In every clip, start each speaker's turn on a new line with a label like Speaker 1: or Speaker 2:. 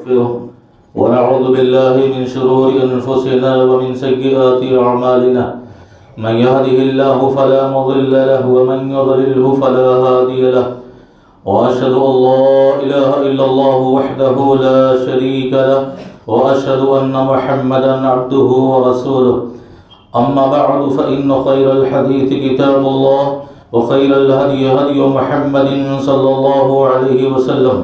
Speaker 1: ونستغفره ونعوذ بالله من شرور أنفسنا ومن سيئات أعمالنا من يهده الله فلا مضل له ومن يضلله فلا هادي له وأشهد أن لا إله إلا الله وحده لا شريك له وأشهد أن محمدا عبده ورسوله أما بعد فإن خير الحديث كتاب الله وخير الهدي هدي محمد صلى الله عليه وسلم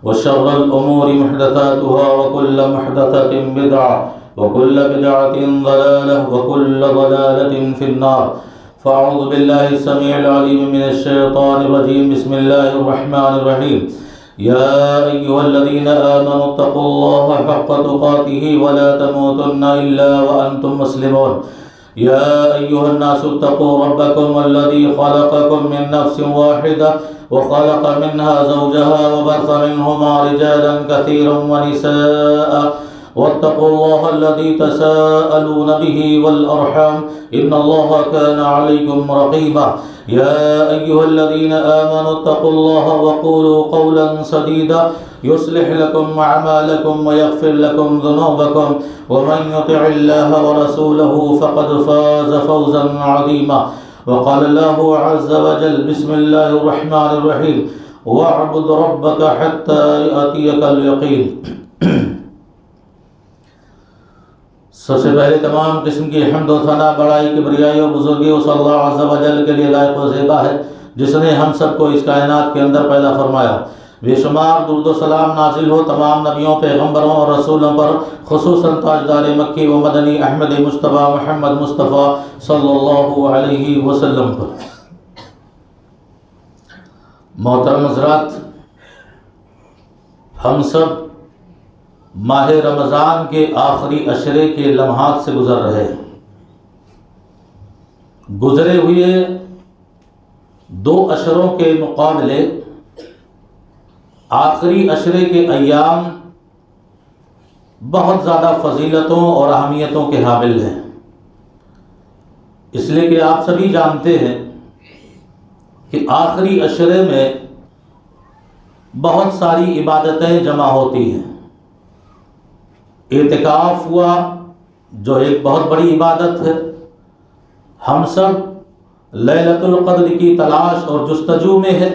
Speaker 1: وشر الأمور محدثاتها وكل محدثة بدعة وكل بدعة ضلالة وكل ضلالة في النار فأعوذ بالله السميع العليم من الشيطان الرجيم بسم الله الرحمن الرحيم يا أيها الذين آمنوا اتقوا الله حق تقاته ولا تموتن إلا وأنتم مسلمون يا أيها الناس اتقوا ربكم الذي خلقكم من نفس واحدة وخلق منها زوجها وبث منهما رجالا كثيرا ونساء واتقوا الله الذي تساءلون به والأرحام إن الله كان عليكم رقيبا يا أيها الذين آمنوا اتقوا الله وقولوا قولا سديدا يصلح لكم أعمالكم ويغفر لكم ذنوبكم ومن يطع الله ورسوله فقد فاز فوزا عظيما وقال الله عز وجل بسم الله الرحمن الرحيم واعبد ربك حتى يأتيك اليقين سب سے پہلے تمام قسم کی حمد و ثنا بڑائی کبریائی و بزرگی و صلی اللہ عز و جل کے لیے لائق و زیبا ہے جس نے ہم سب کو اس کائنات کے اندر پیدا فرمایا بے شمار درود و سلام نازل ہو تمام نبیوں پیغمبروں اور رسولوں پر خصوصاً تاجدار مکی و مدنی احمد مصطفیٰ محمد مصطفیٰ صلی اللہ علیہ وسلم پر۔ محترم حضرات، ہم سب ماہ رمضان کے آخری عشرے کے لمحات سے گزر رہے ہیں۔ گزرے ہوئے 2 عشروں کے مقابلے آخری عشرے کے ایام بہت زیادہ فضیلتوں اور اہمیتوں کے حامل ہیں، اس لیے کہ آپ سبھی جانتے ہیں کہ آخری عشرے میں بہت ساری عبادتیں جمع ہوتی ہیں۔ اعتکاف ہوا جو ایک بہت بڑی عبادت ہے، ہم سب لیلۃ القدر کی تلاش اور جستجو میں ہے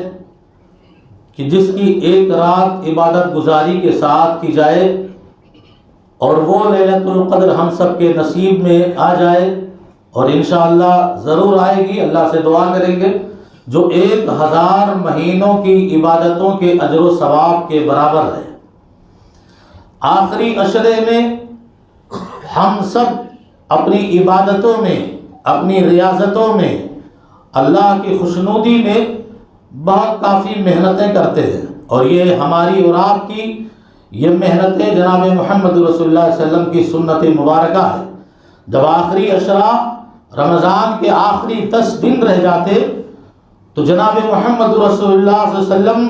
Speaker 1: کہ جس کی ایک رات عبادت گزاری کے ساتھ کی جائے اور وہ لیلۃ القدر ہم سب کے نصیب میں آ جائے، اور انشاءاللہ ضرور آئے گی۔ اللہ سے دعا کریں گے جو 1000 مہینوں کی عبادتوں کے اجر و ثواب کے برابر ہے۔ آخری عشرے میں ہم سب اپنی عبادتوں میں، اپنی ریاضتوں میں، اللہ کی خوشنودی میں بہت کافی محنتیں کرتے ہیں، اور یہ ہماری اور آپ کی یہ محنتیں جناب محمد رسول اللہ صلی اللہ علیہ وسلم کی سنت مبارکہ ہے۔ جب آخری عشرہ رمضان کے آخری 10 دن رہ جاتے تو جناب محمد رسول اللہ صلی اللہ علیہ وسلم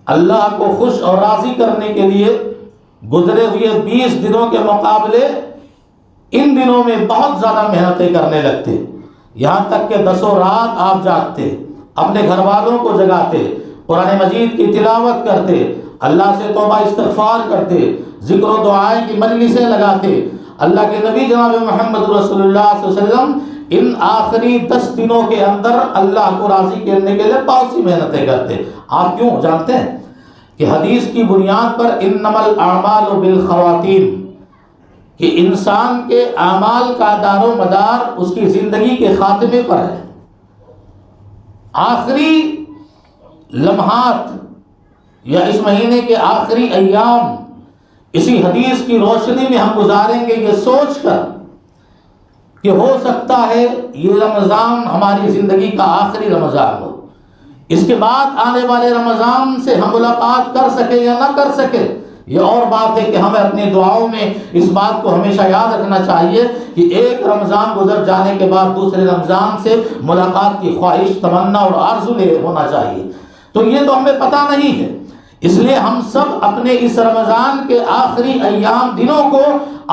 Speaker 1: اللہ کو خوش اور راضی کرنے کے لیے گزرے ہوئے 20 دنوں کے مقابلے ان دنوں میں بہت زیادہ محنتیں کرنے لگتے، یہاں تک کہ 10 رات آپ جاگتے، اپنے گھر والوں کو جگاتے، قرآن مجید کی تلاوت کرتے، اللہ سے توبہ استغفار کرتے، ذکر و دعائیں کی مجلسیں لگاتے۔ اللہ کے نبی جناب محمد رسول اللہ صلی اللہ علیہ وسلم ان آخری 10 دنوں کے اندر اللہ کو راضی کرنے کے لیے بہت سی محنتیں کرتے۔ آپ کیوں جانتے ہیں کہ حدیث کی بنیاد پر انما الاعمال بالخواتیم، کہ انسان کے اعمال کا دار و مدار اس کی زندگی کے خاتمے پر ہے۔ آخری لمحات یا اس مہینے کے آخری ایام اسی حدیث کی روشنی میں ہم گزاریں گے، یہ سوچ کر کہ ہو سکتا ہے یہ رمضان ہماری زندگی کا آخری رمضان ہو، اس کے بعد آنے والے رمضان سے ہم ملاقات کر سکے یا نہ کر سکے، یہ اور بات ہے کہ ہمیں اپنی دعاؤں میں اس بات کو ہمیشہ یاد رکھنا چاہیے کہ ایک رمضان گزر جانے کے بعد دوسرے رمضان سے ملاقات کی خواہش، تمنا اور آرزو ہونا چاہیے۔ تو یہ تو ہمیں پتہ نہیں ہے، اس لیے ہم سب اپنے اس رمضان کے آخری ایام دنوں کو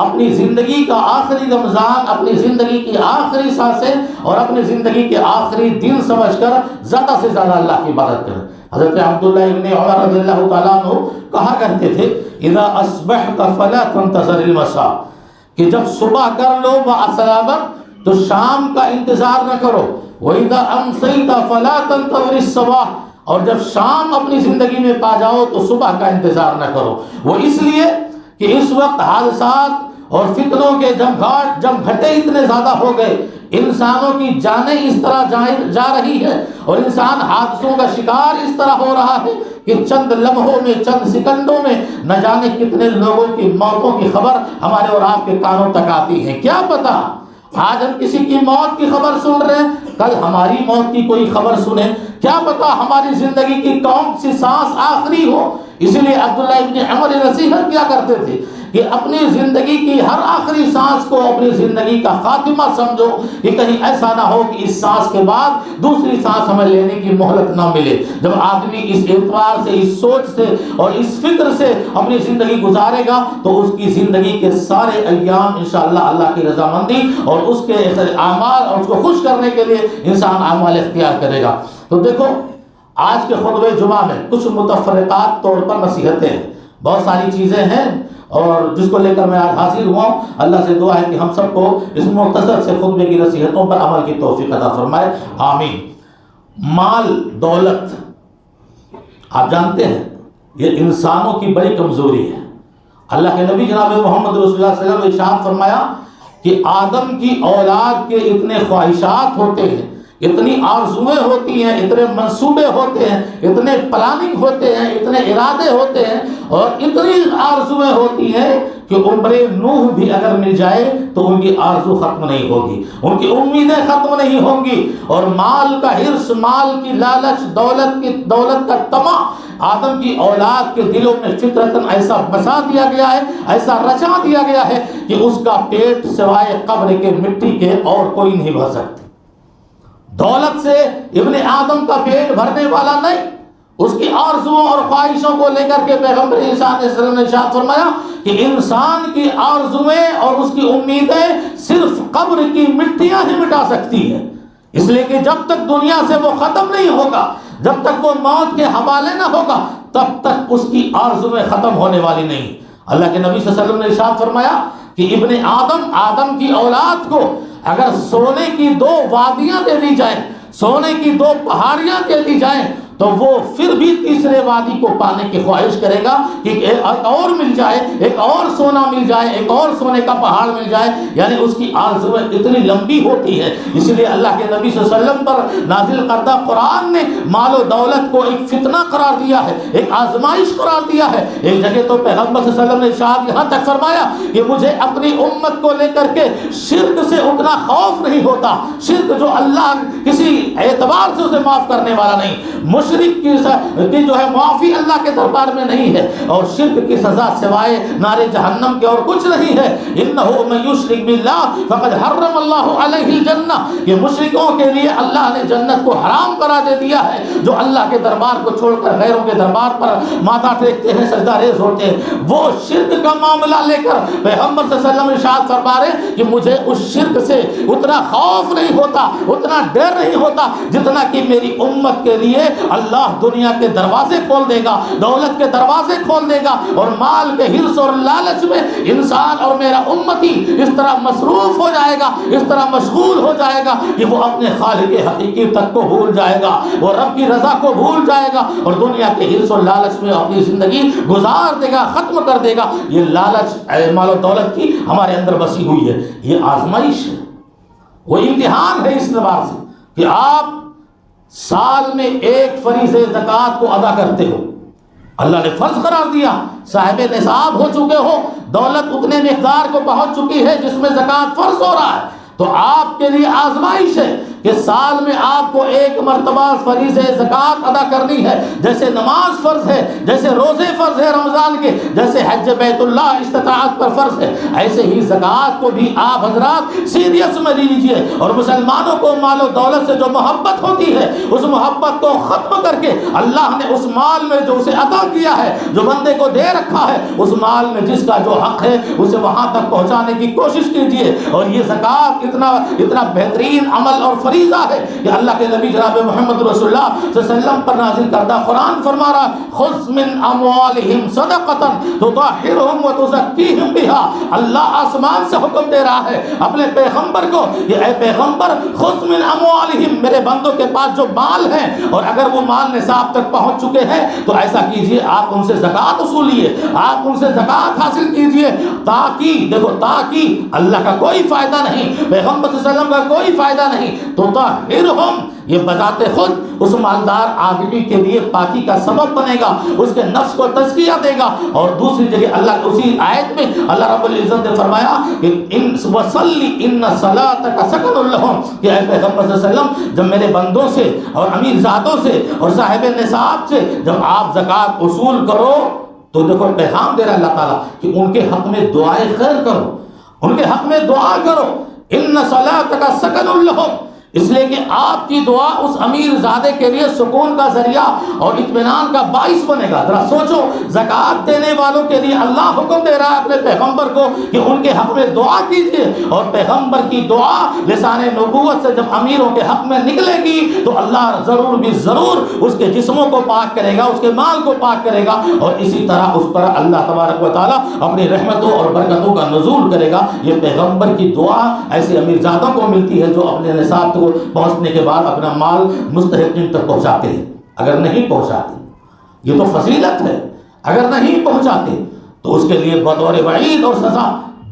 Speaker 1: اپنی زندگی کا آخری رمضان، اپنی زندگی کی آخری سانسیں اور اپنی زندگی کے آخری دن سمجھ کر زیادہ سے زیادہ اللہ کی عبادت کریں۔ حضرت عبداللہ ابن عمر رضی اللہ تعالیٰ عنہ کہا کرتے تھے اذا اصبحت فلا تنتظر المساء، کہ جب صبح کر لو وَأَسْلَامَتْ تو شام کا انتظار نہ کرو، وَإِذَا أَمْسَيْتَ فَلَا تَنْتَظِرِ الصَّبَاحَ، اور جب شام اپنی زندگی میں پا جاؤ تو صبح کا انتظار نہ کرو۔ وہ اس لیے کہ اس وقت حادثات اور فتنوں کے جم گھٹے اتنے زیادہ ہو گئے، انسانوں کی جانیں اس طرح جا رہی ہے اور انسان حادثوں کا شکار اس طرح ہو رہا ہے کہ چند لمحوں میں، چند سیکنڈوں میں نہ جانے کتنے لوگوں کی موتوں کی خبر ہمارے اور آپ کے کانوں تک آتی ہے۔ کیا پتہ آج ہم کسی کی موت کی خبر سن رہے ہیں، کل ہماری موت کی کوئی خبر سنیں، کیا پتہ ہماری زندگی کی کون سی سانس آخری ہو۔ اس لیے عبداللہ ابن عمر نصیحت کیا کرتے تھے کہ اپنی زندگی کی ہر آخری سانس کو اپنی زندگی کا خاتمہ سمجھو، کہ کہیں ایسا نہ ہو کہ اس سانس کے بعد دوسری سانس ہمیں لینے کی مہلت نہ ملے۔ جب آدمی اس اعتبار سے، اس سوچ سے اور اس فکر سے اپنی زندگی گزارے گا تو اس کی زندگی کے سارے ایام انشاءاللہ اللہ کی رضامندی اور اس کے اعمال اور اس کو خوش کرنے کے لیے انسان اعمال اختیار کرے گا۔ تو دیکھو آج کے خطبہ جمعہ میں کچھ متفرقات طور پر نصیحتیں ہیں، بہت ساری چیزیں ہیں اور جس کو لے کر میں آج حاضر ہوا ہوں۔ اللہ سے دعا ہے کہ ہم سب کو اس مختصر سے خطبے کی نصیحتوں پر عمل کی توفیق عطا فرمائے، آمین۔ مال دولت آپ جانتے ہیں یہ انسانوں کی بڑی کمزوری ہے۔ اللہ کے نبی جناب محمد رسول اللہ صلی اللہ علیہ وسلم نے ارشاد فرمایا کہ آدم کی اولاد کے اتنے خواہشات ہوتے ہیں، اتنی آرزویں ہوتی ہیں، اتنے منصوبے ہوتے ہیں، اتنے پلاننگ ہوتے ہیں، اتنے ارادے ہوتے ہیں اور اتنی آرزویں ہوتی ہیں کہ عمر نوح بھی اگر مل جائے تو ان کی آرزو ختم نہیں ہوگی، ان کی امیدیں ختم نہیں ہوں گی۔ اور مال کا حرص، مال کی لالچ، دولت کا طمع آدم کی اولاد کے دلوں میں فطرتاً ایسا بسا دیا گیا ہے، ایسا رچا دیا گیا ہے کہ اس کا پیٹ سوائے قبر کے مٹی کے اور کوئی نہیں بھر سکتا۔ دولت سے ابن آدم کا پیٹ بھرنے والا نہیں، اس کی آرزوؤں اور خواہشوں کو لے کر کے پیغمبر عیسیٰ علیہ السلام نے ارشاد فرمایا کہ انسان کی آرزویں اور اس کی امیدیں صرف قبر کی مٹیاں ہی مٹا سکتی ہیں۔ اس لیے کہ جب تک دنیا سے وہ ختم نہیں ہوگا، جب تک وہ موت کے حوالے نہ ہوگا، تب تک اس کی آرزویں ختم ہونے والی نہیں۔ اللہ کے نبی صلی اللہ علیہ وسلم نے ارشاد فرمایا کہ ابن آدم کی اولاد کو اگر سونے کی 2 وادیاں دے دی جائیں، سونے کی 2 پہاڑیاں دے دی جائیں تو وہ پھر بھی تیسرے وادی کو پانے کی خواہش کرے گا کہ ایک اور مل جائے، ایک اور سونا مل جائے، ایک اور سونے کا پہاڑ مل جائے، یعنی اس کی آرزویں اتنی لمبی ہوتی ہے۔ اس لیے اللہ کے نبی صلی اللہ علیہ وسلم پر نازل کردہ قرآن نے مال و دولت کو ایک فتنہ قرار دیا ہے، ایک آزمائش قرار دیا ہے۔ ایک جگہ تو پیغمبر صلی اللہ علیہ وسلم نے ارشاد یہاں تک فرمایا کہ مجھے اپنی امت کو لے کر کے شرک سے اتنا خوف نہیں ہوتا، شرک جو اللہ کسی اعتبار سے اسے معاف کرنے والا نہیں، مشرک کی جو ہے معافی اللہ کے دربار میں نہیں ہے، اور شرک کی سزا سوائے نار جہنم کے اور کچھ نہیں ہے۔ انہ من یشرک باللہ فقد حرم اللہ علیہ الجنہ، یہ مشرکوں کے لیے اللہ نے جنت کو حرام کرا دے دیا ہے، جو اللہ کے دربار کو چھوڑ کر غیروں کے دربار پر ماتھا ٹیکتے ہیں، سجدہ ریز ہوتے ہیں۔ وہ شرک کا معاملہ لے کر پیغمبر صلی اللہ علیہ وسلم ارشاد فرما رہے کہ مجھے اس شرک سے اتنا خوف نہیں ہوتا، اتنا ڈر نہیں ہوتا جتنا کہ میری امت کے لیے اللہ دنیا کے دروازے کھول دے گا، دولت کے دروازے کھول دے گا، اور مال کے حرص اور لالچ میں انسان اور میرا امتی اس طرح مصروف ہو جائے گا، اس طرح مشغول ہو جائے گا کہ وہ اپنے خالق حقیقی تک کو بھول جائے گا، وہ رب کی رضا کو بھول جائے گا اور دنیا کے حرص اور لالچ میں اپنی زندگی گزار دے گا، ختم کر دے گا۔ یہ لالچ مال و دولت کی ہمارے اندر بسی ہوئی ہے، یہ آزمائش ہے، وہ امتحان ہے اس اعتبار سے کہ آپ سال میں 1 فریضہ زکوٰۃ کو ادا کرتے ہو، اللہ نے فرض قرار دیا، صاحب نصاب ہو چکے ہو، دولت اتنے مقدار کو پہنچ چکی ہے جس میں زکوٰۃ فرض ہو رہا ہے، تو آپ کے لیے آزمائش ہے کہ سال میں آپ کو 1 مرتبہ فریضہ زکوٰۃ ادا کرنی ہے۔ جیسے نماز فرض ہے، جیسے روزے فرض ہے رمضان کے، جیسے حج بیت اللہ استطاعت پر فرض ہے، ایسے ہی زکوٰۃ کو بھی آپ حضرات سیریس میں لے لیجئے، اور مسلمانوں کو مال و دولت سے جو محبت ہوتی ہے اس محبت کو ختم کر کے اللہ نے اس مال میں جو اسے عطا کیا ہے، جو بندے کو دے رکھا ہے، اس مال میں جس کا جو حق ہے اسے وہاں تک پہنچانے کی کوشش کیجئے۔ اور یہ زکوٰۃ اتنا بہترین عمل اور فریضہ ہے کہ اللہ کے نبی جناب محمد رسول اللہ صلی اللہ علیہ وسلم پر نازل کردہ قرآن فرما رہا ہے خذ من اموالہم صدقۃ تطہرہم وتزکیہم بہا. اللہ آسمان سے حکم دے رہا ہے اپنے پیغمبر کو کہ اے پیغمبر خذ من اموالہم، میرے بندوں کے پاس جو مال ہیں اور اگر وہ مال نصاب تک پہنچ چکے ہیں تو ایسا کیجئے آپ ان سے زکوٰۃ وصولیے، آپ ان سے زکوٰۃ حاصل کیجئے، تاکہ اللہ کا کوئی فائدہ نہیں، پیغمبر صلی اللہ علیہ وسلم کا کوئی فائدہ نہیں. تطہرہم، یہ بذات خود اس مالدار آدمی کے لیے پاکی کا سبب بنے گا، اس کے نفس کو تزکیہ دے گا. اور دوسری جگہ اللہ اسی آیت میں اللہ رب العزت نے فرمایا کہ ان وصلی ان صلاتک سکن لہم، کہ اے پیغمبر صلی اللہ علیہ وسلم جب میرے بندوں سے اور امیر زادوں سے اور صاحب نصاب سے جب آپ زکوٰۃ وصول کرو تو دیکھو پیغام دے رہا اللہ تعالیٰ کہ ان کے حق میں دعائے خیر کرو، ان کے حق میں دعا کرو. ان صلاتک سکن لہم، اس لیے کہ آپ کی دعا اس امیر زادے کے لیے سکون کا ذریعہ اور اطمینان کا باعث بنے گا. ذرا سوچو، زکوٰۃ دینے والوں کے لیے اللہ حکم دے رہا ہے اپنے پیغمبر کو کہ ان کے حق میں دعا کیجیے، اور پیغمبر کی دعا لسان نبوت سے جب امیروں کے حق میں نکلے گی تو اللہ ضرور بھی ضرور اس کے جسموں کو پاک کرے گا، اس کے مال کو پاک کرے گا، اور اسی طرح اس پر اللہ تبارک و تعالیٰ اپنی رحمتوں اور برکتوں کا نزول کرے گا. یہ پیغمبر کی دعا ایسے امیر زادوں کو ملتی ہے جو اپنے نصاب کو پہنچنے کے بعد اپنا مال مستحقین تک پہنچاتے ہیں. اگر نہیں پہنچاتے، یہ تو فضیلت ہے، اگر نہیں پہنچاتے تو اس کے لیے بطور وعید اور سزا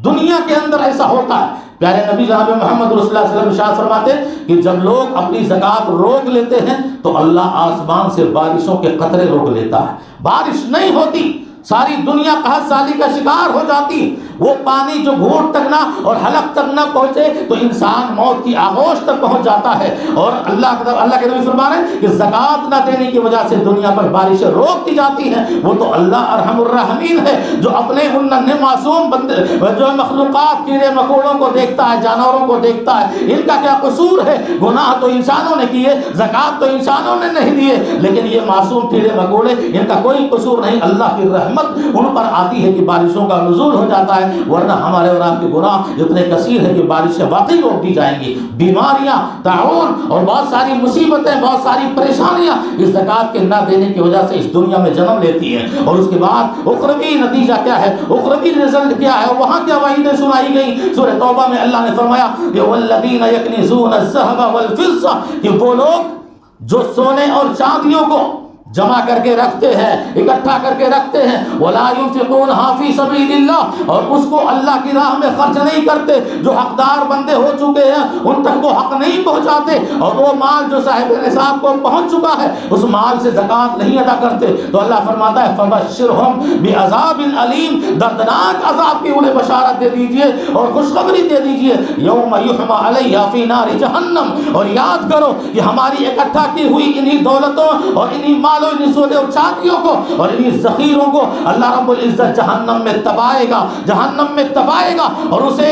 Speaker 1: دنیا کے اندر ایسا ہوتا ہے. پیارے نبی جناب محمد رسول اللہ صلی اللہ علیہ وسلم ارشاد فرماتے کہ جب لوگ اپنی زکوٰۃ روک لیتے ہیں تو اللہ آسمان سے بارشوں کے قطرے روک لیتا ہے، بارش نہیں ہوتی، ساری دنیا قحط سالی کا شکار ہو جاتی. وہ پانی جو گھونٹ تک نہ اور حلق تک نہ پہنچے تو انسان موت کی آغوش تک پہنچ جاتا ہے. اور اللہ کے نبی فرما رہے ہیں کہ زکوٰۃ نہ دینے کی وجہ سے دنیا پر بارشیں روک دی جاتی ہیں. وہ تو اللہ ارحم الراحمین ہے جو اپنے ان ننھے معصوم بندے جو مخلوقات کیڑے مکوڑوں کو دیکھتا ہے، جانوروں کو دیکھتا ہے، ان کا کیا قصور ہے؟ گناہ تو انسانوں نے کیے، زکوٰۃ تو انسانوں نے نہیں دیے، لیکن یہ معصوم کیڑے مکوڑے ان کا کوئی قصور نہیں. اللہ کی رحمت ان پر آتی ہے کہ بارشوں کا نزول ہو جاتا ہے، ورنہ ہمارے اور آپ کے گناہ اتنے کثیر ہیں کہ بارشیں واقعی روک دی جائیں گی. بیماریاں، طاعون اور بہت ساری مصیبتیں، بہت ساری پریشانیاں اس زکوٰۃ کے نہ دینے کی وجہ سے اس دنیا میں جنم لیتی ہیں. اور اس کے بعد اخروی نتیجہ کیا ہے، اخروی رزلٹ کیا ہے، اور وہاں کیا وعیدیں سنائی گئی. سورہ توبہ میں اللہ نے فرمایا کہ والذین یکنزون الذھب والفضہ، کہ وہ لوگ جو سونے اور چاندیوں کو جمع کر کے رکھتے ہیں، اکٹھا کر کے رکھتے ہیں، ولا ينفقونها في سبيل الله، اور اس کو اللہ کی راہ میں خرچ نہیں کرتے. جو حقدار بندے ہو چکے ہیں ان تک وہ حق نہیں پہنچاتے، اور وہ مال جو صاحب نصاب کو پہنچ چکا ہے اس مال سے زکوٰۃ نہیں ادا کرتے. تو اللہ فرماتا ہے فبشرهم بعذاب علیم، دردناک عذاب کی انہیں بشارت دے دیجئے اور خوشخبری دے دیجئے. یوم یحمى علیہا فی نار جہنم، اور یاد کرو کہ ہماری اکٹھا کی ہوئی انہی دولتوں اور انہی انہی سونے اور چاندیوں کو اور انہی ذخیروں کو اللہ رب العزت جہنم میں تبائے گا، جہنم میں تبائے گا، اور اسے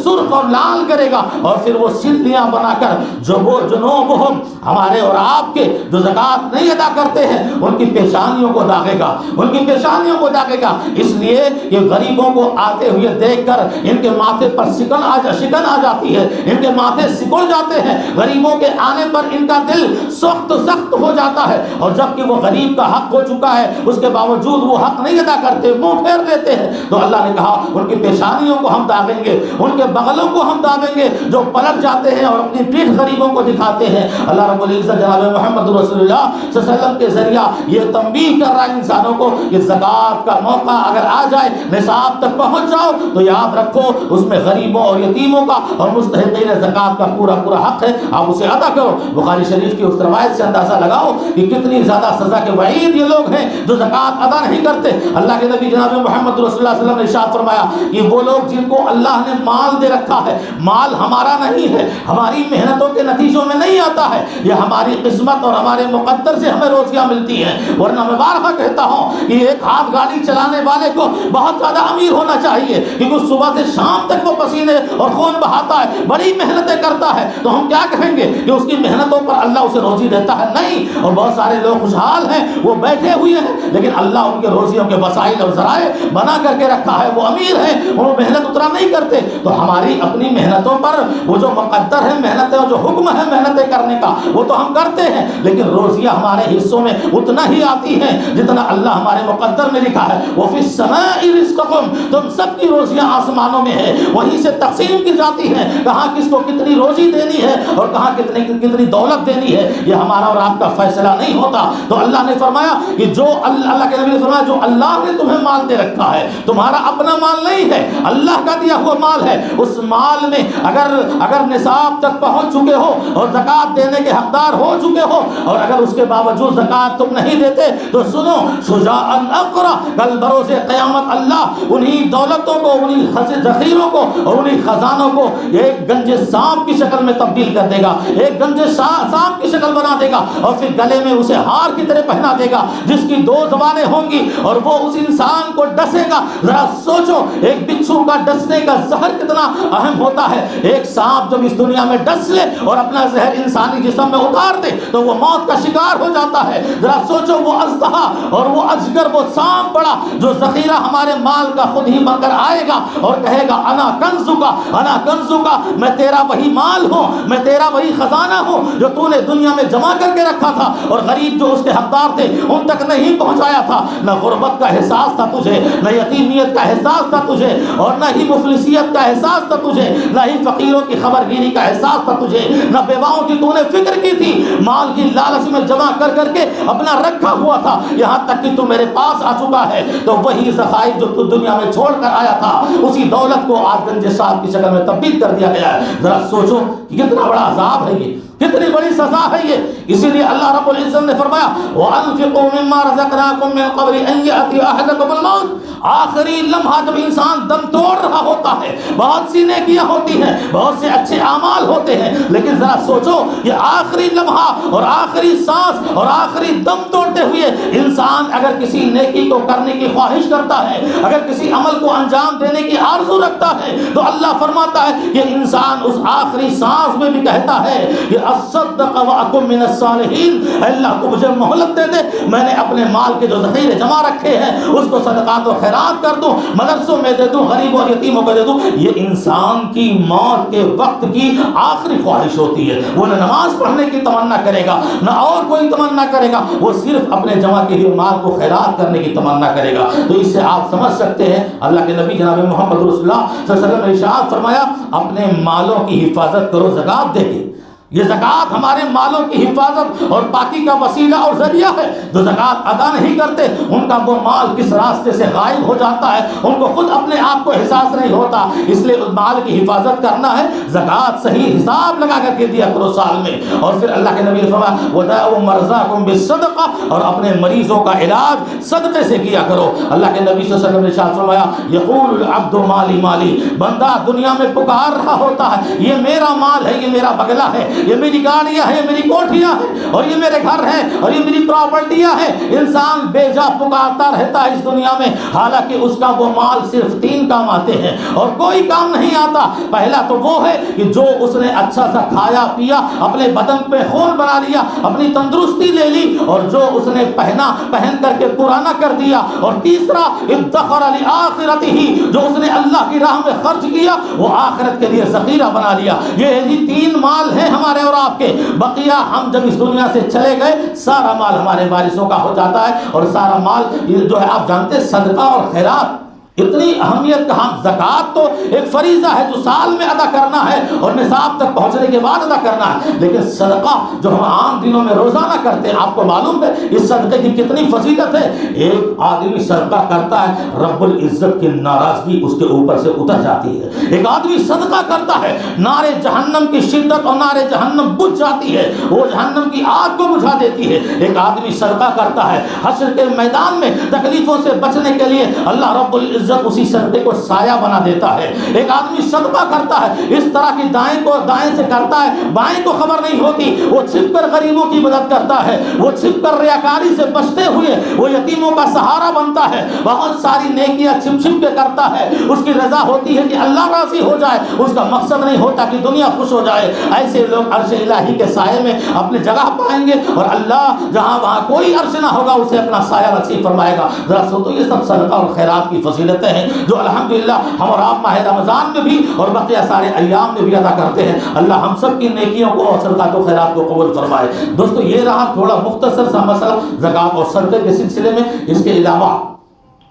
Speaker 1: سرخ اور لال کرے گا. اور پھر وہ سلیاں بنا کر جنوبہم، ہمارے اور آپ کے جو زکوٰۃ نہیں ادا کرتے ہیں ان کی پیشانیوں کو داغے گا، ان کی پیشانیوں کو داغے گا. اس لیے کہ غریبوں کو آتے ہوئے دیکھ کر ان کے ماتھے پر شکن آ جاتی ہے، ان کے ماتھے سکڑ جاتے ہیں. غریبوں کے آنے پر ان کا دل سخت ہو جاتا ہے، اور جبکہ وہ غریب کا حق ہو چکا ہے اس کے باوجود وہ حق نہیں ادا کرتے، منہ پھیر لیتے ہیں. تو اللہ نے کہا ان کی پیشانیوں کو ہم داغیں گے، ان کے بغلوں کو ہم داغیں گے جو پلٹ جاتے ہیں اور اپنی پیٹھ غریبوں کو دکھاتے ہیں. اللہ رب العزت جناب محمد رسول اللہ صلی اللہ علیہ وسلم کے ذریعہ یہ تنبیہ کر رہا ہے انسانوں کو کہ زکوٰۃ کا موقع اگر آ جائے، نصاب تک پہنچ جاؤ تو یاد رکھو اس میں غریبوں اور یتیموں کا اور مستحقین زکوٰۃ کا پورا حق ہے، آپ اسے ادا کرو. بخاری شریف کی اس روایت سے اندازہ لگاؤ کہ کتنی زیادہ سزا کے وعید یہ لوگ ہیں جو زکوٰۃ ادا نہیں کرتے. اللہ کے نبی جناب محمد رسول اللہ صلی اللہ علیہ وسلم نے ارشاد فرمایا کہ وہ لوگ جن کو اللہ نے مال دے رکھا ہے، مال ہمارا نہیں ہے، ہماری محنتوں کے نتیجوں میں نہیں آتا ہے، یہ ہماری قسمت اور ہمارے مقدر سے ہمیں روزیاں ملتی ہیں. ورنہ میں بارہا کہتا ہوں کہ ایک ہاتھ گاڑی چلانے والے کو بہت زیادہ امیر ہونا چاہیے، کیونکہ صبح سے شام تک وہ پسینے اور خون بہاتا ہے، بڑی محنتیں کرتا ہے. تو ہم کیا کہیں گے کہ اس کی محنتوں پر اللہ اسے روزی دیتا ہے؟ نہیں. اور بہت سارے لوگ خوشحال ہیں، وہ بیٹھے ہوئے ہیں، لیکن اللہ ان کے روزیوں کے وسائل اور ذرائع بنا کر کے رکھا ہے، وہ امیر ہیں، وہ محنت اتنا نہیں کرتے. تو ہماری اپنی محنتوں پر وہ جو مقدر ہے محنتیں، جو حکم ہے محنتیں کرنے کا، وہ تو ہم کرتے ہیں، لیکن روزیاں ہمارے حصوں میں اتنا ہی آتی ہیں جتنا اللہ ہمارے مقدر میں لکھا ہے. وَفِي السَّمَاءِ رِزْقُكُمْ، تم سب کی روزیاں آسمانوں میں ہے، وہیں سے تقسیم کی جاتی ہیں، کہاں کس کو کتنی روزی دینی ہے اور کہاں کتنی دولت دینی ہے، یہ ہمارا اور آپ کا فیصلہ نہیں ہوتا. تو اللہ نے فرمایا کہ جو اللہ کے نبی نے فرمایا جو اللہ نے تمہیں مال دے رکھا ہے، تمہارا اپنا مال نہیں ہے، اللہ کا دیا ہوا مال ہے، اس مال میں اگر نصاب تک پہنچ چکے ہو اور زکوٰۃ دینے کے حقدار ہو چکے ہو، اور اگر اس کے باوجود زکوٰۃ تم نہیں دیتے، تو سنو شجاعا اقرا، کل بروز قیامت اللہ انہی دولتوں کو، انہی ذخیروں کو اور انہی خزانوں کو ایک گنج سانپ کی شکل میں تبدیل کر دے گا، ایک گنج سانپ کی شکل بنا دے گا، اور پھر گلے میں اسے ہار کی طرح پہنا دے گا جس کی 2 زبانیں ہوں گی، اور وہ اس انسان کو ڈسے گا. ذرا سوچو ایک بچھو کا ڈسنے کا زہر کتنا اہم ہوتا ہے. ایک سانپ جب اس دنیا میں ڈس لے اور اپنا زہر انسانی جسم میں اتار دے تو وہ موت کا شکار ہو جاتا ہے. ذرا سوچو وہ اژدہا اور وہ اجگر، وہ سانپ بڑا جو ذخیرہ ہمارے مال کا خود ہی بن کر آئے گا اور کہے گا انا کنزکا، انا کنزکا، میں تیرا وہی مال ہوں، میں تیرا وہی خزانہ ہوں جو تو نے دنیا میں جمع کر کے رکھا تھا، اور غریب جو اس کے حقدار تھے ان تک نہیں پہنچایا تھا. نہ غربت کا احساس تھا تجھے، نہ یتیمیت کا احساس تھا تجھے، اور نہ ہی مفلسیت کا احساس تھا تجھے، نہ ہی فقیروں کی خبرگیری کا احساس تھا تجھے، نہ بیواؤں کی تو نے فکر کی تھی. مال کی لالچ میں جمع کر کر کے اپنا رکھا ہوا تھا، یہاں تک کہ تو میرے پاس آ چکا ہے تو وہی ذخائر جو تو دنیا میں چھوڑ کر آیا تھا اسی دولت کو آج گنج سانپ کی شکل میں تبدیل کر دیا گیا ہے. ذرا سوچو کہ کتنا بڑا عذاب ہے یہ، کتنی بڑی سزا ہے یہ. اسی لیے اللہ رب العزت نے فرمایا وَأَنفِقُوا مِمَّا رَزَقْنَاكُم مِّن قَبْلِ أَن يَأْتِيَ أَحَدَكُمُ الْمَوْتُ، آخری لمحہ جب انسان دم توڑ رہا ہوتا ہے، بہت سی نیکیاں ہوتی ہیں، بہت سے اچھے اعمال ہوتے ہیں، لیکن ذرا سوچو یہ آخری لمحہ اور آخری سانس اور آخری دم توڑتے ہوئے انسان اگر کسی نیکی کو کرنے کی خواہش کرتا ہے، اگر کسی عمل کو انجام دینے کی آرزو رکھتا ہے، تو اللہ فرماتا ہے کہ انسان اس آخری سانس میں بھی کہتا ہے کہ اصدق واکن من الصالحین، اللہ کو مجھے مہلت دے دے، میں نے اپنے مال کے جو ذخیرے جمع رکھے ہیں اس کو صدقات و خیرات کر دوں، مدرسوں میں دے دوں، غریبوں اور یتیموں کو دے دوں. یہ انسان کی موت کے وقت کی آخری خواہش ہوتی ہے. وہ نہ نماز پڑھنے کی تمنا کرے گا، نہ اور کوئی تمنا کرے گا، وہ صرف اپنے جمع کے ہوئے مال کو خیرات کرنے کی تمنا کرے گا. تو اس سے آپ سمجھ سکتے ہیں اللہ کے نبی جناب محمد رسول اللہ صلی اللہ علیہ وسلم نے ارشاد فرمایا اپنے مالوں کی حفاظت کرو زکوٰۃ دے کے. یہ زکوٰۃ ہمارے مالوں کی حفاظت اور پاکی کا وسیلہ اور ذریعہ ہے. جو زکوٰۃ ادا نہیں کرتے ان کا وہ مال کس راستے سے غائب ہو جاتا ہے ان کو خود اپنے آپ کو احساس نہیں ہوتا. اس لیے اس مال کی حفاظت کرنا ہے، زکوٰۃ صحیح حساب لگا کر کے دیا کرو سال میں. اور پھر اللہ کے نبی نے فرمایا وَدَاءُ مَرْضَاكُمْ بِالصَّدَقَةِ، اور اپنے مریضوں کا علاج صدقے سے کیا کرو. اللہ کے نبی صلی اللہ علیہ وسلم نے ارشاد فرمایا یقول العبد مالی مالی، بندہ دنیا میں پکار رہا ہوتا ہے یہ میرا مال ہے، یہ میرا بغلہ ہے، یہ میری گاڑیاں ہیں، میری کوٹھیاں ہیں، اور یہ میرے گھر ہیں، اور یہ میری پراپرٹیاں ہیں. انسان بے جا پکارتا رہتا ہے اس دنیا میں، حالانکہ اس کا وہ مال صرف 3 کام آتے ہیں اور کوئی کام نہیں آتا. پہلا تو وہ ہے کہ جو اس نے اچھا سا کھایا پیا، اپنے بدن پہ خون بنا لیا، اپنی تندرستی لے لی، اور جو اس نے پہن کر کے پرانا کر دیا. اور تیسرا ادخر لآخرتہ، جو اس نے اللہ کی راہ میں خرچ کیا وہ آخرت کے لیے ذخیرہ بنا لیا. یہ 3 مال ہیں ہمارے اور آپ کے. بقیہ ہم جب اس دنیا سے چلے گئے سارا مال ہمارے وارثوں کا ہو جاتا ہے، اور سارا مال جو ہے آپ جانتے ہیں صدقہ اور خیرات اتنی اہمیت کا. ہم زکوٰۃ تو ایک فریضہ ہے جو سال میں ادا کرنا ہے اور نصاب تک پہنچنے کے بعد ادا کرنا ہے، لیکن صدقہ جو ہم عام دنوں میں روزانہ کرتے ہیں آپ کو معلوم ہے اس صدقے کی کتنی فضیلت ہے. ایک آدمی صدقہ کرتا ہے رب العزت کی ناراضگی اس کے اوپر سے اتر جاتی ہے. ایک آدمی صدقہ کرتا ہے نار جہنم کی شدت اور نار جہنم بجھ جاتی ہے، وہ جہنم کی آگ کو بجھا دیتی ہے. ایک آدمی صدقہ کرتا ہے حشر کے میدان میں تکلیفوں سے بچنے کے لیے اللہ رب العزت العزت اسی صدقے کو سایہ بنا دیتا ہے۔ ایک آدمی صدقہ کرتا ہے، اس طرح کی دائیں سے کرتا ہے، بائیں کو خبر نہیں ہوتی، وہ چھپ کر غریبوں کی مدد کرتا ہے، وہ چھپ کر ریاکاری سے بچتے ہوئے وہ یتیموں کا سہارا بنتا ہے، بہت ساری نیکیاں چھپ چھپ کے کرتا ہے۔ اس کی رضا ہوتی ہے کہ اللہ راضی ہو جائے، اس کا مقصد نہیں ہوتا کہ دنیا خوش ہو جائے۔ ایسے لوگ عرش الہی کے سائے میں اپنی جگہ پائیں گے، اور اللہ جہاں وہاں کوئی عرش نہ ہوگا اسے اپنا سایہ نصیب فرمائے گا۔ ذرا سوچو، یہ سب صدقہ اور خیرات کی فضیلتیں ہیں جو الحمدللہ ہم اور آپ ماہ رمضان میں بھی اور بقیہ سارے ایام میں بھی ادا کرتے ہیں۔ اللہ ہم سب کی نیکیوں کو اور صدقات و خیرات کو قبول فرمائے۔ دوستو، یہ رہا تھوڑا مختصر سا مسئلہ زکوٰۃ اور صدقے کے سلسلے میں۔ اس کے علاوہ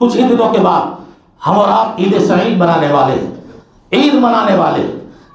Speaker 1: کچھ ہی دنوں کے بعد ہم اور آپ عید سعید منانے والے ہیں، عید منانے والے۔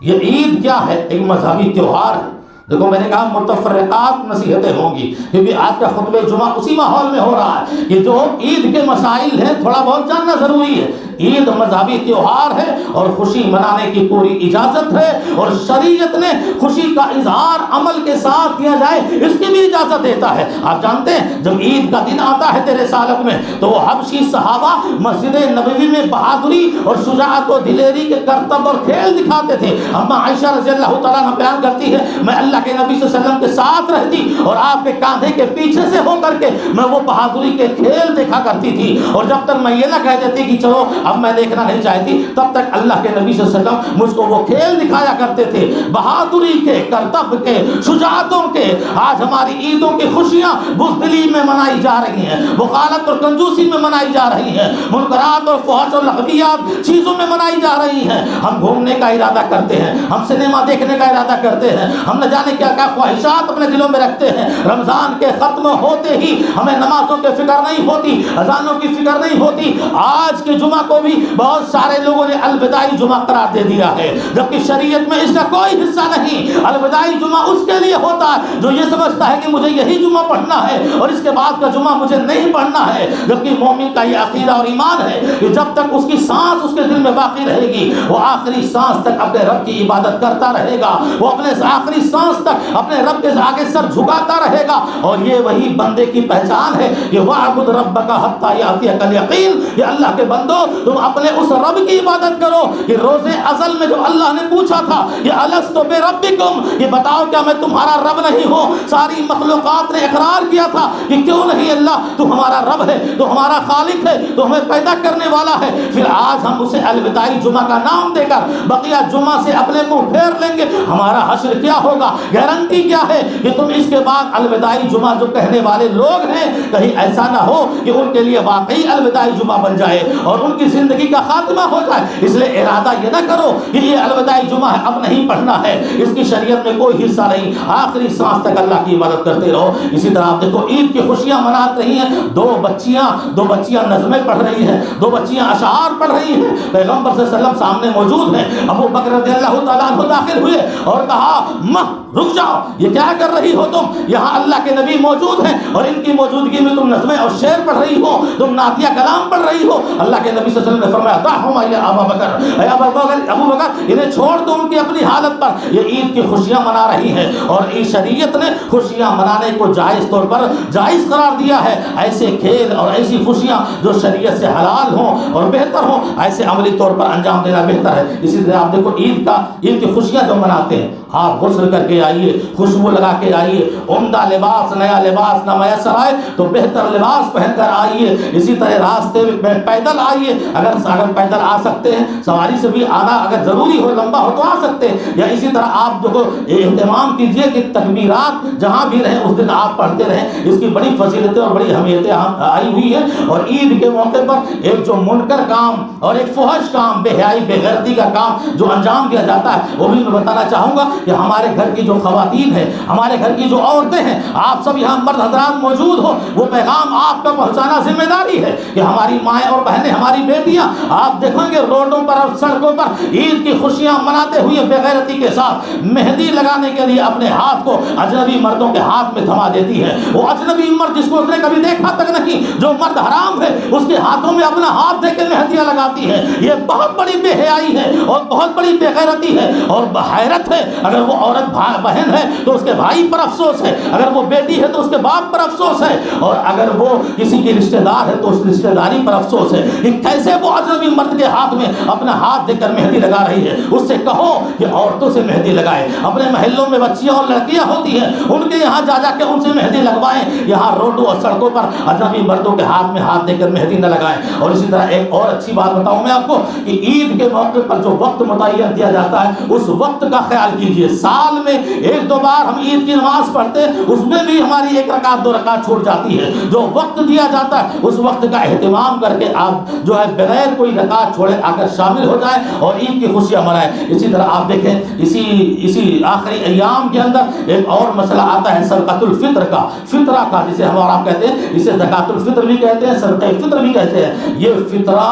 Speaker 1: یہ عید کیا ہے؟ ایک مذہبی تہوار ہے۔ دیکھو، میں نے کہا متفرقات نصیحتیں ہوں گی، کیونکہ آج کا خطبہ جمعہ اسی ماحول میں ہو رہا ہے کہ جو عید کے مسائل ہیں تھوڑا بہت جاننا ضروری ہے۔ عید مذہبی تہوار ہے اور خوشی منانے کی پوری اجازت ہے، اور شریعت نے خوشی کا اظہار عمل کے ساتھ کیا جائے اس کی بھی اجازت دیتا ہے۔ آپ جانتے ہیں جب عید کا دن آتا ہے تیرے سالک میں، تو وہ حبشی صحابہ مسجد نبوی میں بہادری اور شجاعت و دلیری کے کرتب اور کھیل دکھاتے تھے۔ اما عائشہ رضی اللہ تعالیٰ عنہ بیان کرتی ہے، میں اللہ کے نبی صلی اللہ علیہ وسلم کے ساتھ رہتی اور آپ کے کاندھے کے پیچھے سے ہو کر کے میں وہ بہادری کے کھیل دیکھا کرتی تھی، اور جب تک میں یہ نہ کہہ دیتی کہ چلو اب میں دیکھنا نہیں چاہتی، تب تک اللہ کے نبی صلی اللہ علیہ وسلم مجھ کو وہ کھیل دکھایا کرتے تھے، بہادری کے، کرتب کے، شجاعتوں کے۔ آج ہماری عیدوں کی خوشیاں بزدلی میں منائی جا رہی ہیں، بخالت اور کنجوسی میں منائی جا رہی ہیں، منکرات اور فحش اور لغویات چیزوں میں منائی جا رہی ہیں۔ ہم گھومنے کا ارادہ کرتے ہیں، ہم سنیما دیکھنے کا ارادہ کرتے ہیں، ہم نہ جانے کیا کیا خواہشات اپنے دلوں میں رکھتے ہیں۔ رمضان کے ختم ہوتے ہی ہمیں نمازوں کی فکر نہیں ہوتی، اذانوں کی فکر نہیں ہوتی۔ آج کے جمعہ کو بھی بہت سارے لوگوں نے الوداعی جمعہ قرار دے دیا ہے، جبکہ شریعت میں اس کا کوئی حصہ نہیں۔ الوداعی جمعہ اس کے لیے ہوتا ہے جو یہ سمجھتا ہے کہ مجھے یہی جمعہ پڑھنا ہے اور اس کے بعد کا جمعہ مجھے نہیں پڑھنا ہے، جبکہ مومن کا یہ عقیدہ اور ایمان ہے کہ جب تک اس کی سانس اس کے دل میں باقی رہے گی، وہ آخری سانس تک اپنے رب کی عبادت کرتا رہے گا، وہ اپنے آخری سانس تک اپنے رب کے آگے سر جھکاتا رہے گا۔ اور یہ وہی بندے کی پہچان ہے کہ وَاعْبُدْ رَبَّكَ حَتَّىٰ يَأْتِيَكَ الْيَقِينُ، یہ اللہ کے بندو تم اپنے اس رب کی عبادت کرو کہ روز ازل میں جو اللہ نے پوچھا تھا یہ الستُ بربکم، یہ بتاؤ کیا میں تمہارا رب نہیں ہوں؟ ساری مخلوقات نے اقرار کیا تھا کہ کیوں نہیں اللہ، تو ہمارا رب ہے، تو ہمارا خالق ہے، تو ہمیں پیدا کرنے والا ہے۔ پھر آج ہم اسے الوداعی جمعہ کا نام دے کر بقیہ جمعہ سے اپنے منہ پھیر لیں گے، ہمارا حشر کیا ہوگا؟ گارنٹی کیا ہے کہ تم اس کے بعد الوداعی جمعہ جو کہنے والے لوگ ہیں کہیں ایسا نہ ہو کہ ان کے لیے واقعی الوداعی جمعہ بن جائے اور ان کی زندگی کا خاتمہ ہو جائے۔ اس لیے ارادہ یہ نہ کرو کہ یہ الوداعی جمعہ ہے اب نہیں پڑھنا ہے، اس کی شریعت میں کوئی حصہ نہیں، آخری سانس تک اللہ کی عبادت کرتے رہو۔ اسی طرح آپ دیکھو عید کی خوشیاں منا رہی ہیں، دو بچیاں نظمیں پڑھ رہی ہیں، دو بچیاں اشعار پڑھ رہی ہیں، پیغمبر صلی اللہ علیہ وسلم سامنے موجود ہیں۔ ابو بکر رضی اللہ تعالیٰ عنہ داخل ہوئے اور کہا ماں رک جاؤ، یہ کیا کر رہی ہو تم؟ یہاں اللہ کے نبی موجود ہیں اور ان کی موجودگی میں تم نظمیں اور شعر پڑھ رہی ہو، تم نعتیہ کلام پڑھ رہی ہو۔ اللہ کے نبی صلی اللہ علیہ وسلم نے فرمایا دعہما یا ابا بکر، اے ابو بکر انہیں چھوڑ دو ان کی اپنی حالت پر، یہ عید کی خوشیاں منا رہی ہیں اور اس شریعت نے خوشیاں منانے کو جائز طور پر جائز قرار دیا ہے۔ ایسے کھیل اور ایسی خوشیاں جو شریعت سے حلال ہوں اور بہتر ہوں ایسے عملی طور پر انجام دینا بہتر ہے۔ اسی طرح آپ دیکھو عید کی خوشیاں جو مناتے ہیں، آپ غسل کر کے آئیے، خوشبو لگا کے آئیے، عمدہ لباس نیا لباس نہ میسر آئے تو بہتر لباس پہن کر آئیے۔ اسی طرح راستے میں پیدل آئیے، اگر پیدل آ سکتے ہیں، سواری سے بھی آنا اگر ضروری ہو لمبا ہو تو آ سکتے ہیں، یا اسی طرح آپ جو اہتمام کیجئے کہ تکبیرات جہاں بھی رہیں اس دن آپ پڑھتے رہیں۔ اس کی بڑی فضیلتیں اور بڑی اہمیتیں آئی ہوئی ہیں۔ اور عید کے موقع پر ایک جو منکر کام اور ایک فحش کام، بے حیائی بے غیرتی کا کام جو انجام دیا جاتا ہے وہ بھی میں بتانا چاہوں گا کہ ہمارے گھر کی جو خواتین ہیں، ہمارے گھر کی جو عورتیں ہیں، آپ سب یہاں مرد حضرات موجود ہو، وہ پیغام آپ کا پہنچانا ذمہ داری ہے کہ ہماری مائیں اور بہنیں، ہماری بیٹیاں، آپ دیکھیں گے روڈوں پر اور سڑکوں پر عید کی خوشیاں مناتے ہوئے بے غیرتی کے ساتھ مہندی لگانے کے لیے اپنے ہاتھ کو اجنبی مردوں کے ہاتھ میں تھما دیتی ہے۔ وہ اجنبی مرد جس کو اس نے کبھی دیکھا تک نہیں، جو مرد حرام ہے، اس کے ہاتھوں میں اپنا ہاتھ دے کے مہندیاں لگاتی ہے۔ یہ بہت بڑی بے حیائی ہے اور بہت بڑی بے غیرتی ہے اور حیرت ہے اگر وہ عورت بہن ہے تو اس کے بھائی پر افسوس ہے، اگر وہ بیٹی ہے تو اس کے باپ پر افسوس ہے، اور اگر وہ کسی کی رشتہ دار ہے تو اس رشتہ داری پر افسوس ہے کہ کیسے وہ اجنبی مرد کے ہاتھ میں اپنا ہاتھ دے کر مہندی لگا رہی ہے۔ اس سے کہو کہ عورتوں سے مہندی لگائے، اپنے محلوں میں بچیاں اور لڑکیاں ہوتی ہیں ان کے یہاں جا کے ان سے مہندی لگوائیں، یہاں روڈوں اور سڑکوں پر اجنبی مردوں کے ہاتھ میں ہاتھ دے کر مہندی نہ لگائیں۔ اور اسی طرح ایک اور اچھی بات بتاؤں میں آپ کو کہ عید کے موقع پر جو وقت متعین کیا جاتا ہے اس وقت کا خیال کیجئے۔ سال میں ایک دو بار ہم عید کی نماز پڑھتے ہیں، اس میں بھی ہماری ایک رکعت دو رکعت چھوٹ جاتی ہے۔ جو وقت دیا جاتا ہے اس وقت کا اہتمام کر کے آپ جو ہے بغیر کوئی رکعت چھوڑے آ کر شامل ہو جائیں اور عید کی خوشیاں منائیں۔ اسی طرح آپ دیکھیں اسی آخری ایام کے اندر ایک اور مسئلہ آتا ہے صدقۃ الفطر کا، فطرہ کا، جسے ہم اور آپ کہتے ہیں، اسے زکوٰۃ الفطر بھی کہتے ہیں، صدقہ فطر بھی کہتے ہیں۔ یہ فطرہ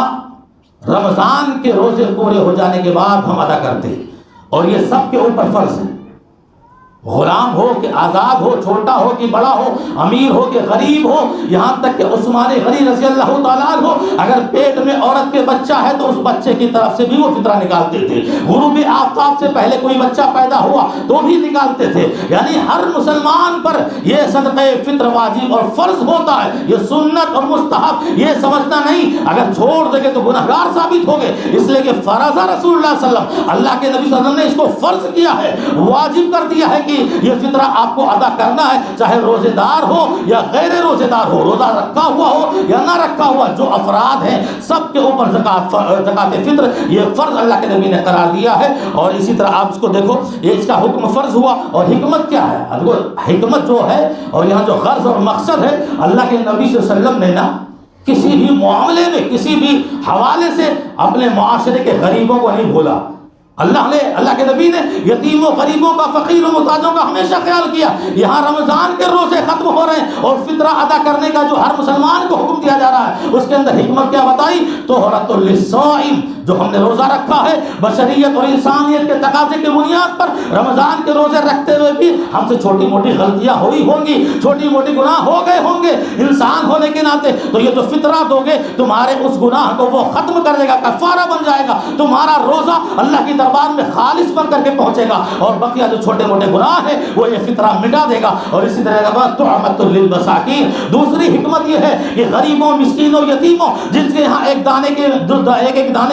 Speaker 1: رمضان کے روزے پورے ہو جانے کے بعد ہم ادا کرتے ہیں اور یہ سب کے اوپر فرض ہے، غلام ہو کہ آزاد ہو، چھوٹا ہو کہ بڑا ہو، امیر ہو کہ غریب ہو، یہاں تک کہ عثمان غنی رضی اللہ تعالیٰ عنہ اگر پیٹ میں عورت کے بچہ ہے تو اس بچے کی طرف سے بھی وہ فطرہ نکالتے تھے، غروب آفتاب سے پہلے کوئی بچہ پیدا ہوا تو بھی نکالتے تھے۔ یعنی ہر مسلمان پر یہ صدقہ فطر واجب اور فرض ہوتا ہے، یہ سنت اور مستحب یہ سمجھنا نہیں، اگر چھوڑ دے گے تو گنہگار ثابت ہوگے، اس لیے کہ فرض رسول اللہ صلی اللہ علیہ وسلم، اللہ کے نبی صلی اللہ علیہ وسلم نے اس کو فرض کیا ہے، واجب کر دیا ہے کہ یہ فطرہ آپ کو ادا کرنا ہے، چاہے روزے دار ہو یا غیر روزے دار ہو، روزہ رکھا ہوا ہو یا نہ رکھا ہوا، جو افراد ہیں سب کے اوپر زکوٰۃ فطر یہ فرض اللہ کے نبی نے قرار دیا ہے۔ اور اسی طرح آپ اس کو دیکھو، یہ اس کا حکم فرض ہوا، اور حکمت کیا ہے؟ حکمت جو ہے اور یہاں جو غرض اور مقصد ہے، اللہ کے نبی صلی اللہ علیہ وسلم نے نا کسی بھی معاملے میں کسی بھی حوالے سے اپنے معاشرے کے غریبوں کو نہیں بھولا۔ اللہ کے نبی نے یتیموں، غریبوں کا، فقیر و محتاجوں کا ہمیشہ خیال کیا۔ یہاں رمضان کے روزے ختم ہو رہے ہیں اور فطرہ ادا کرنے کا جو ہر مسلمان کو حکم دیا جا رہا ہے، اس کے اندر حکمت کیا بتائی؟ طہرۃ للصائم، جو ہم نے روزہ رکھا ہے بشریت اور انسانیت کے تقاضے کی بنیاد پر رمضان کے روزے رکھتے ہوئے بھی ہم سے چھوٹی موٹی غلطیاں ہوئی ہوں گی، چھوٹی موٹی گناہ ہو گئے ہوں گے، انسان ہونے کے ناطے، تو یہ جو فطرہ دو گے تمہارے اس گناہ کو وہ ختم کر دے گا، کفارہ بن جائے گا، تمہارا روزہ اللہ کی دربار میں خالص بن کر کے پہنچے گا، اور بقیہ جو چھوٹے موٹے گناہ ہیں وہ یہ فطرہ مٹا دے گا۔ اور اسی طرح طعمۃ للمساکین، دوسری حکمت یہ ہے کہ غریبوں، مسکینوں، یتیموں جن کے یہاں ایک دانے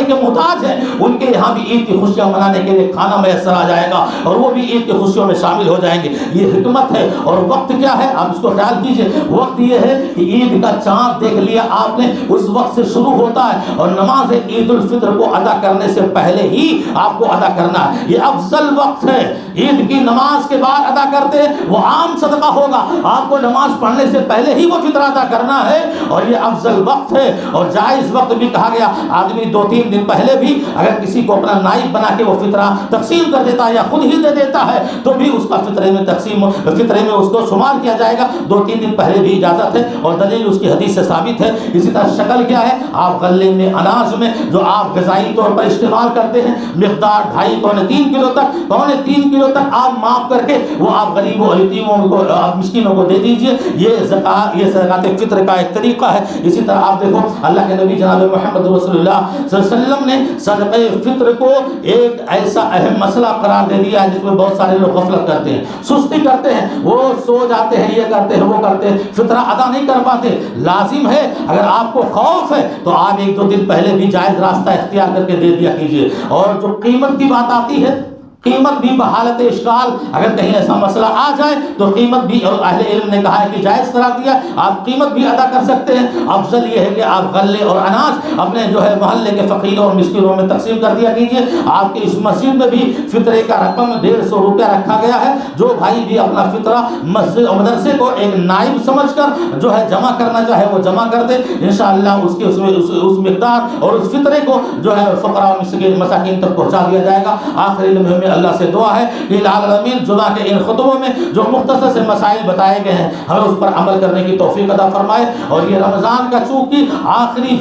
Speaker 1: کے محتاج ہیں، ان کے یہاں بھی عید کی خوشیاں منانے کے لیے کھانا میسر آ جائے گا اور وہ بھی عید کی خوشیوں میں شامل ہو جائیں گے۔ یہ حکمت ہے۔ اور وقت کیا ہے آپ اس کو خیال کیجئے، وقت یہ ہے کہ عید کا چاند دیکھ لیا آپ نے، اس وقت سے شروع ہوتا ہے، اور نماز عید الفطر کو ادا کرنے سے پہلے ہی آپ کو ادا کرنا ہے، یہ افضل وقت ہے۔ عید کی نماز کے بعد ادا کرتے وہ عام صدقہ ہوگا، آپ کو نماز پڑھنے سے پہلے ہی وہ فطرہ ادا کرنا ہے، اور یہ افضل وقت ہے اور جائز وقت بھی کہا گیا۔ آدمی 2-3 دن پہلے بھی اگر کسی کو اپنا نائب بنا کے وہ فطرہ تقسیم کر دیتا ہے یا خود ہی دے دیتا ہے تو بھی اس کا فطرے میں اس کو شمار کیا جائے گا۔ 2-3 دن پہلے بھی اجازت ہے، اور دلیل اس کی حدیث سے ثابت ہے۔ اسی طرح شکل کیا ہے؟ آپ غلے میں، اناج میں جو آپ غذائی طور پر استعمال کرتے ہیں، مقدار 2.5-3 کلو تک، 3 کلو تک آپ ماپ کر کے وہ آپ غریبوں اور یتیموں کو، آپ مسکینوں کو دے دیجئے۔ یہ زکوٰۃ فطر کا ایک طریقہ ہے۔ اسی طرح آپ دیکھو اللہ کے نبی جناب محمد رسول اللہ صلی اللہ علیہ وسلم نے صدقہ فطر کو ایک ایسا اہم مسئلہ قرار دے دیا ہے جس میں بہت سارے لوگ غفلت کرتے ہیں، سستی کرتے ہیں، وہ سو جاتے ہیں، یہ کرتے ہیں، وہ کرتے ہیں، فطرہ ادا نہیں کر پاتے۔ لازم ہے اگر آپ کو خوف ہے تو آپ 1-2 دن پہلے بھی جائز راستہ اختیار کر کے دے دیا کیجیے۔ اور جو قیمت کی بات آتی ہے، قیمت بھی بحالت اشکال، اگر کہیں ایسا مسئلہ آ جائے تو قیمت بھی، اور اہل علم نے کہا ہے کہ جائز قرار دیا، آپ قیمت بھی ادا کر سکتے ہیں۔ افضل یہ ہے کہ آپ غلے اور اناج اپنے جو ہے محلے کے فقیروں اور مسکینوں میں تقسیم کر دیا کیجیے۔ آپ کی اس مسجد میں بھی فطرے کا رقم 150 روپیہ رکھا گیا ہے، جو بھائی بھی اپنا فطرہ مسجد اور مدرسے کو ایک نائب سمجھ کر جو ہے جمع کرنا چاہے وہ جمع کر دے، انشاءاللہ اس مقدار اور اس فطرے کو جو ہے فقراء اور مساکین تک پہنچا دیا جائے گا۔ آخر علم میں اللہ سے دعا ہے کہ العالمین جمعہ کے ان خطبوں میں جو مختصر سے مسائل بتائے گئے ہیں ہمیں اس پر عمل کرنے کی توفیق عطا فرمائے۔ اور یہ رمضان کا چونکہ آخری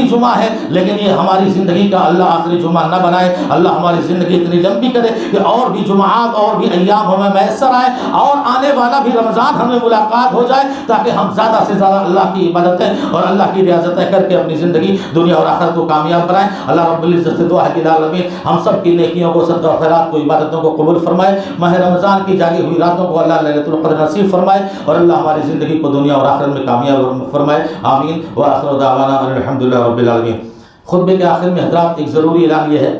Speaker 1: جمعہ ہے، لیکن یہ ہماری زندگی کا اللہ آخری جمعہ نہ بنائے، اللہ ہماری زندگی اتنی لمبی کرے کہ اور بھی جمعات اور بھی ایام ہمیں میسر آئے، اور آنے والا بھی رمضان ہمیں ملاقات ہو جائے، تاکہ ہم زیادہ سے زیادہ اللہ کی عبادتیں اور اللہ کی ریاضتیں کر کے اپنی زندگی دنیا اور آخرت کو کامیاب بنائیں۔ اللہ رب العزت سے دعا ہے کہ العالمین ہم سب کی نیکیوں کو صدقہ و خیرات کو، عبادتوں کو قبول فرمائے، ماہ رمضان کی جاگی ہوئی راتوں کو اللہ لیلۃ القدر نصیب فرمائے، اور اللہ ہماری زندگی کو دنیا اور آخرت میں کامیاب فرمائے، آمین۔ وآخر دعوانا ان الحمد للہ رب العالمین۔ خطبے کے آخر میں حضرات ایک ضروری اعلان یہ ہے